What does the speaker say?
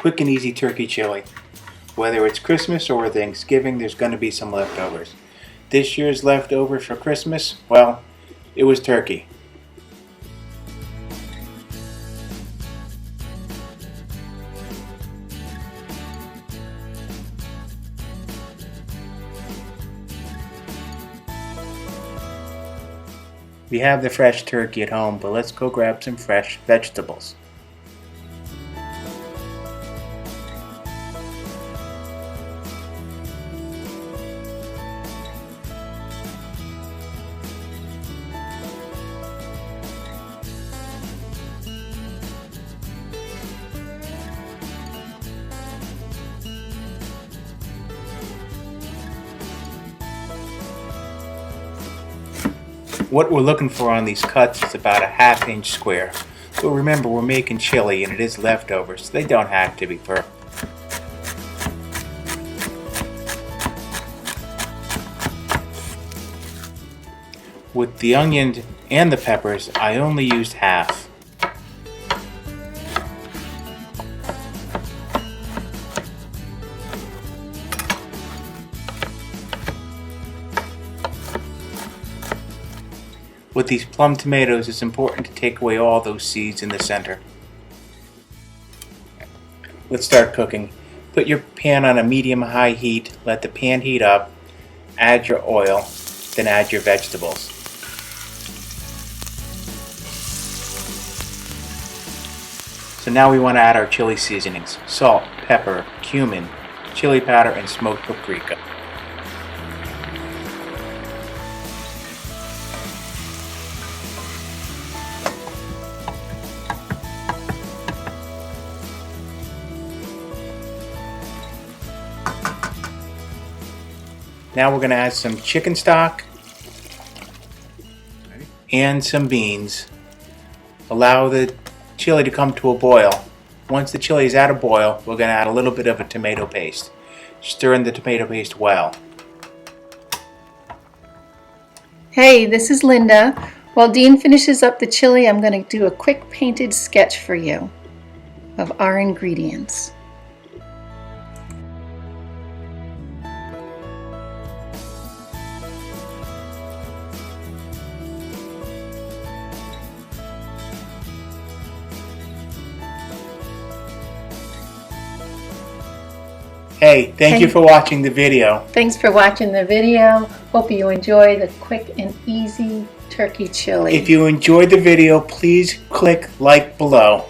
quick and easy turkey chili. Whether it's Christmas or Thanksgiving, there's going to be some leftovers. This year's leftovers for Christmas, well, it was turkey. We have the fresh turkey at home, but let's go grab some fresh vegetables. What we're looking for on these cuts is about a ½ inch square. But remember, we're making chili and it is leftovers, so they don't have to be perfect. With the onions and the peppers, I only used half. With these plum tomatoes, it's important to take away all those seeds in the center. Let's start cooking. Put your pan on a medium-high heat, let the pan heat up, add your oil, then add your vegetables. So now we want to add our chili seasonings: salt, pepper, cumin, chili powder, and smoked paprika. Now we're going to add some chicken stock and some beans. Allow the chili to come to a boil. Once the chili is at a boil, we're going to add a little bit of a tomato paste. Stir in the tomato paste well. Hey, this is Linda. While Dean finishes up the chili, I'm going to do a quick painted sketch for you of our ingredients. Hey, thank you for watching the video. Thanks for watching the video. Hope you enjoy the quick and easy turkey chili. If you enjoyed the video, please click like below.